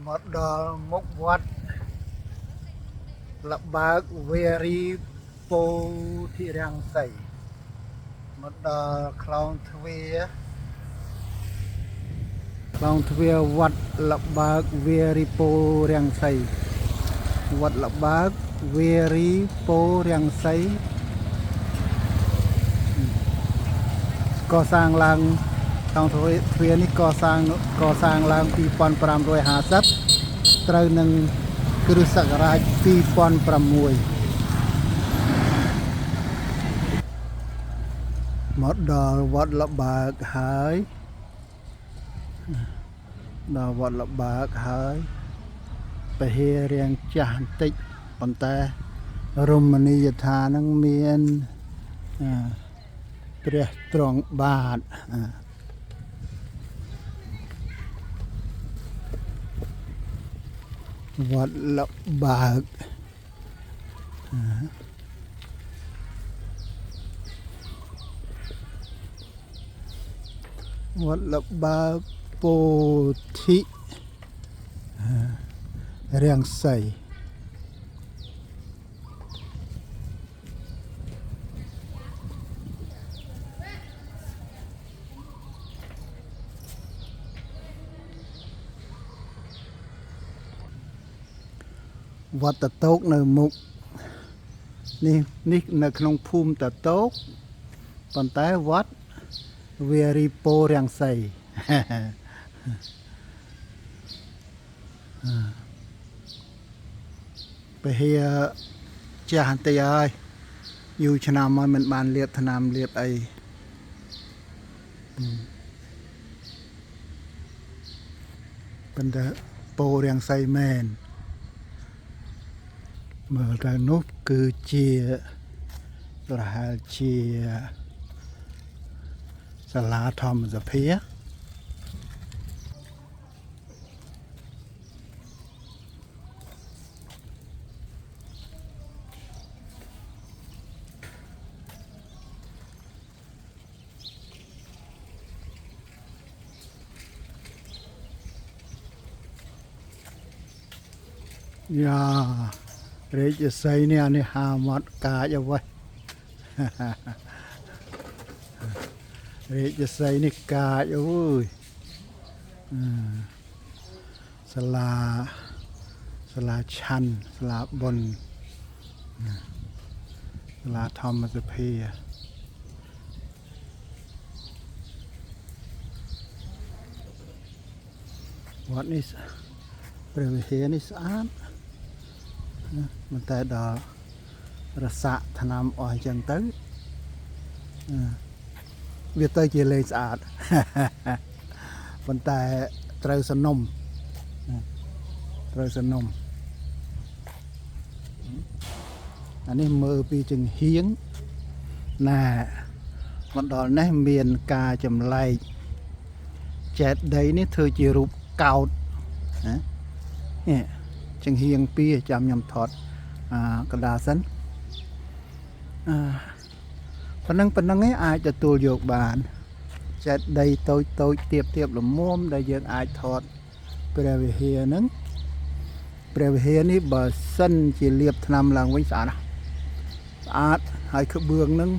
មកដល់មុខវត្តលបើកវេរីពោធិរាំងសីមកដល់ខ្លោងទ្វារវត្តលបើកវេរីពោរាំងសីវត្តលបើកវេរីពោរាំងសីកសាងឡើងខ្លោងទ្វារនេះកសាងឡើង2550ត្រូវនឹងគ្រិស្តសករាជ2006មកដល់វត្តលបើកហើយដល់វត្តលបើកហើយពហិរាងចាស់បន្តិចប៉ុន្តែរមណីយដ្ឋាននឹងមានព្រះទ្រង់បាទវត្តលបើកវត្តលបើកពោធិរាំងសីវត្តតតោកនៅមុខនេះនៅក្នុងភូមិតតោកប៉ុន្តែវត្តវេរីពោរាំងសីពហិចាស់បន្តិចហើយយូរឆ្នាំហើយមិនបានលាបថ្នាំលាបអីប៉ុន្តែពោរាំងសីមែនមើលទៅនោះគឺជាប្រហែលជាសាលាធម្មសភាយ៉ារាជសីនេះអានេះហាមាត់កាចអ្វីរាជសីនេះកាចអូយសាលាឆាន់សាលាបុណ្យសាលាធម្មសភាវត្តនេះព្រះវិហារនេះស្អាតមិនតែដល់រសាក់ថ្នាំអស់អញ្ចឹងទៅវាទៅជាលេងស្អាតប៉ុន្តែត្រូវសនំអានេះមើលពីចង្ហៀងណាមកដល់នេះមានការចម្លែកចេតិយនេះធ្វើជារូបកោដ្ឋណានេះចង្ហៀងពីរចាំខ្ញុំថតកណ្ដាលសិនប៉ុណ្ណឹងឯងអាចទទួលយកបានចេតិយតូចទៀបល្មមដែលយើងអាចថតព្រះវិហារហ្នឹងព្រះវិហារនេះបើសិនជាលាបថ្នាំឡើងវិញស្អាតហើយក្បឿងហ្នឹង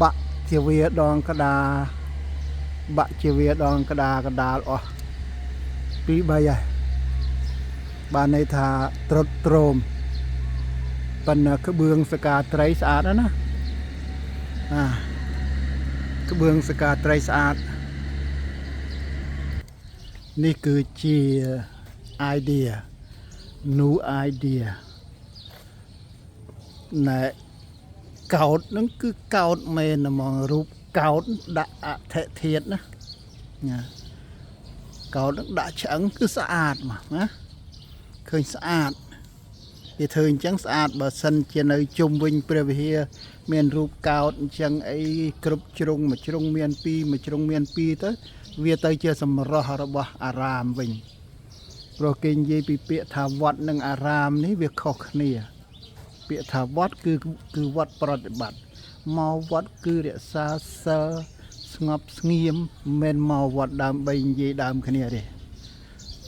បាក់ជាវាដងក្តារកដាលអស់2-3ហើយបានន័យថាត្រុតត្រោមប៉ុន្តែក្បឿងសកាត្រីស្អាតណាក្បឿងសកាត្រីស្អាតនេះគឺជា new idea ណែកោដ្ឋហ្នឹងគឺកោដ្ឋមែនហ្មងរូបកោដ្ឋដាក់អធិធាតុណាកោដ្ឋហ្នឹងដាក់ឆ្អឹងគឺស្អាតមកណាឃើញស្អាតគេធ្វើអញ្ចឹងស្អាតបើសិនជានៅជុំវិញព្រះវិហារមានរូបកោដ្ឋអញ្ចឹងអីគ្រប់ជ្រុងមួយជ្រុងមាន2មួយជ្រុងមាន2ទៅវាទៅជាសម្រស់របស់អារាមវិញព្រោះគេនិយាយពីពាក្យថាវត្តនិងអារាមនេះវាខុសគ្នាពាក្យថាវត្តគឺវត្តប្រតិបត្តិមកវត្តគឺរក្សាសិលស្ងប់ស្ងៀមមិនមែនមកវត្តដើម្បីនិយាយដើមគ្នាទេ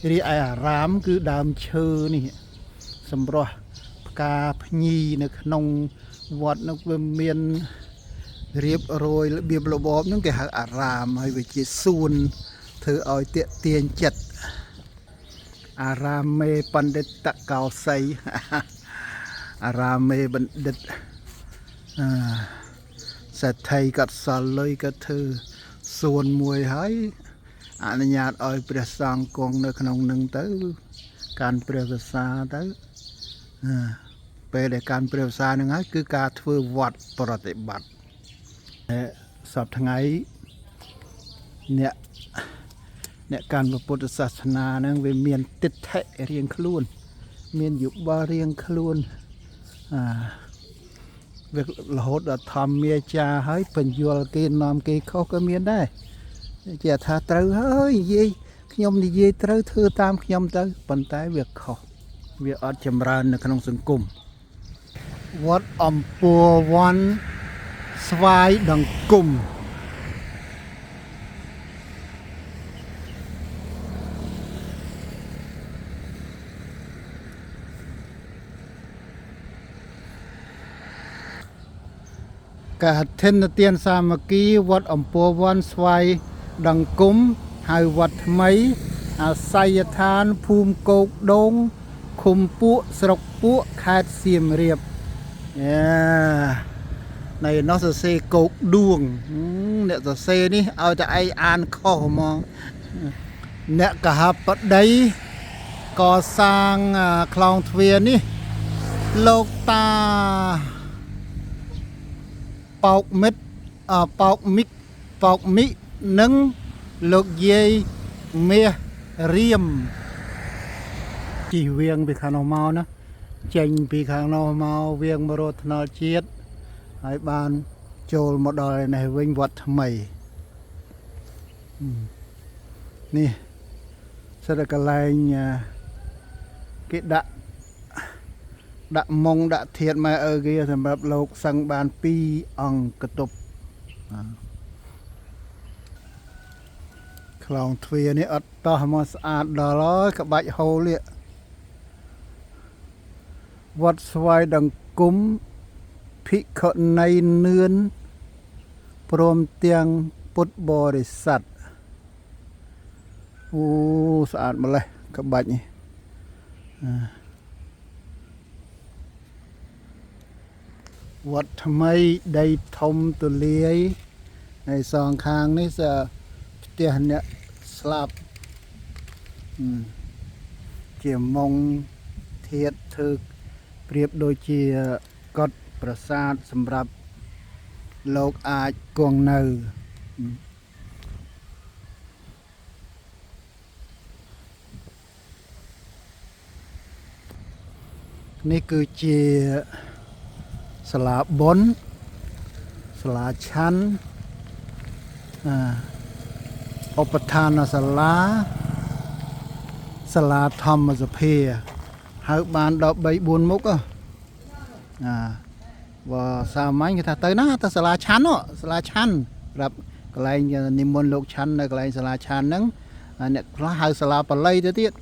រីឯអារាមគឺដើមឈើនេះសម្រស់ផ្កាភ្ញីនៅក្នុងវត្តនោះវាមានរៀបរយរបៀបរបបហ្នឹងគេហៅអារាមហើយវាជាសួនធ្វើឲ្យទាក់ទាញចិត្តអារាមេបណ្ឌិតកោសីអារាមេបណ្ឌិតសេដ្ឋីក៏សល់លុយក៏ធ្វើសួនមួយហើយអនុញ្ញាតឲ្យព្រះសង្ឃគង់នៅក្នុងនឹងទៅកាន់ព្រះវស្សាទៅពេលដែលកាន់ព្រះវស្សានឹងហើយគឺការធ្វើវត្តប្រតិបត្តិសពថ្ងៃអ្នកកាន់ពុទ្ធសាសនាហ្នឹងវាមានទិដ្ឋិរៀងខ្លួនមានយោបល់រៀងខ្លួនវារហូតដល់ធម្មាចារហើយបញ្យល់គេនាំគេខុសក៏មានដែរជាថាត្រូវហើយនិយាយខ្ញុំនិយាយត្រូវធ្វើតាមខ្ញុំទៅប៉ុន្តែវាខុសវាអត់ចម្រើននៅក្នុងសង្គមវត្តអំពួរវ័នស្វាយដង្គមកាធិនទានសាមគ្គីវត្តអំពួរវ័នស្វាយដង្គមហៅវត្តថ្មីអាស័យដ្ឋានភូមិគោកដូងឃុំពួកស្រុកពួកខេត្តសៀមរាបในនោះសរសេរគោកដួងអ្នកសរសេរនេះឲ្យតែឯងអានខុសហ្មងអ្នកកហបតីកសាងខ្លោងទ្វារនេះលោកតាប៉ោកមិត្តប៉ោកមិនិងលោកយាយមាសរៀមជីវៀងពីខាងនោះមកណាចេញពីខាងនោះមកវៀងមករត់ថ្នល់ជាតិហើយបានចូលមកដល់នេះវិញវត្តថ្មីនេះសិតកន្លែងគេដាក់មុងដាក់ធាតុម៉ែឪគេសម្រាប់លោកសឹងបាន2អង្គកតុបខ្លោងទ្វារនេះអត់តោះមកស្អាតដល់ហើយក្បាច់ហូលនេះវត្តស្វាយដង្គមភិក្ខុនីនឿនព្រមទាំងពុទ្ធបរិស័ទអូស្អាតម្លេះក្បាច់នេះវត្តថ្មីដីធំទូលាយហើយសងខាងនេះផ្ទះអ្នកស្លាប់ជាមុងធាតុធ្វើប្រៀបដូចជាកុដិប្រាសាទសម្រាប់លោកអាចគង់នៅនេះគឺជាសាលាបុណ្យសាលាឆាន់ឧបដ្ឋានសាលាធម្មសភាហៅបាន13 4មុខបើសាមញ្ញគេថាទៅណាទៅសាលាឆាន់សាលាឆាន់ប្រាប់កន្លែងនិមន្តលោកឆាន់នៅកន្លែងសាលាឆាន់ហ្នឹងអ្នកខ្លះហៅសាលាបល័យទៅទៀត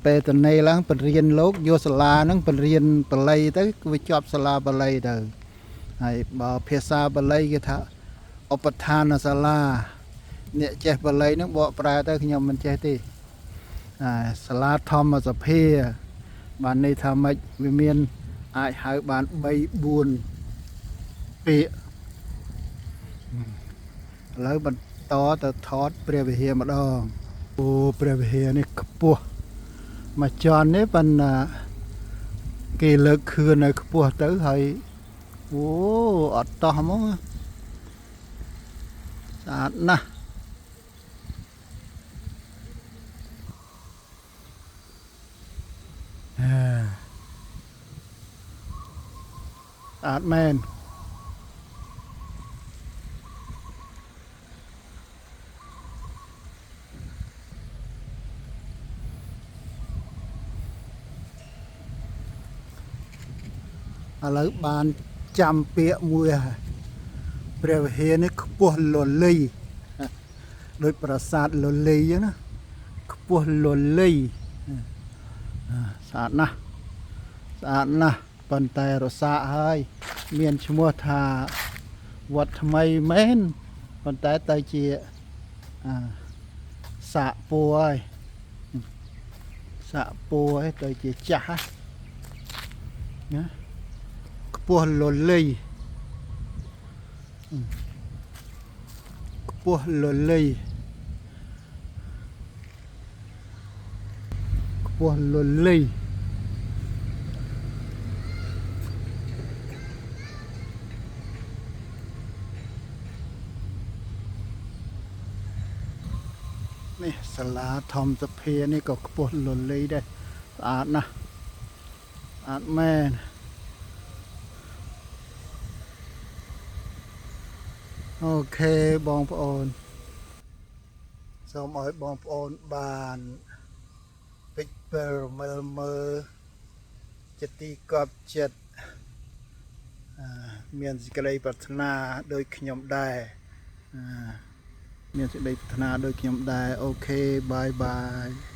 ពេលតនេឡើងបរៀនលោកយកសាលាហ្នឹងបរៀនបល័យទៅវាជាប់សាលាបល័យទៅហើយបើភាសាបល័យគេថាឧបដ្ឋានសាលាអ្នកចេះបល័យហ្នឹងបកប្រែទៅខ្ញុំមិនចេះទេសាលាធម្មសភាបានន័យថាម៉េចវាមានអាចហៅបាន3 4ពាក្យឥឡូវបន្តទៅថតព្រះវិហារម្ដងអូព្រះវិហារនេះខ្ពស់មួយជាន់នេះប៉ុន្តែគេលើកខឿននៅខ្ពស់ទៅហើយអូអត់តោះហ្មងស្អាតណាស់ស្អាតមែនឥឡូវបានចាំពាក្យមួយព្រះវិហារនេះខ្ពស់លលីដោយប្រាសាទលលីអញ្ចឹងណា ពោះលលីស្អាតណាស់ស្អាតណាស់ប៉ុន្តែរសាហើយមានឈ្មោះថាវត្តថ្មីមែនប៉ុន្តែទៅជាសាកពួរហើយសាកពួរហើយទៅជាចាស់ហើយណាខ្ពស់លលីខ្ពស់លលីខ្ពស់លលីនេះសាលាធម្មសភានេះក៏ខ្ពស់លលីដែរស្អាតណាស់ស្អាតមែនអូខេបងប្អូនសូមឲ្យបងប្អូនបានពេចពេលមើលចិត្តទីកប់ចិត្តមានសេចក្តីប្រាថ្នាដោយខ្ញុំដែរមានសេចក្តីប្រាថ្នាដោយខ្ញុំដែរអូខេបាយបាយ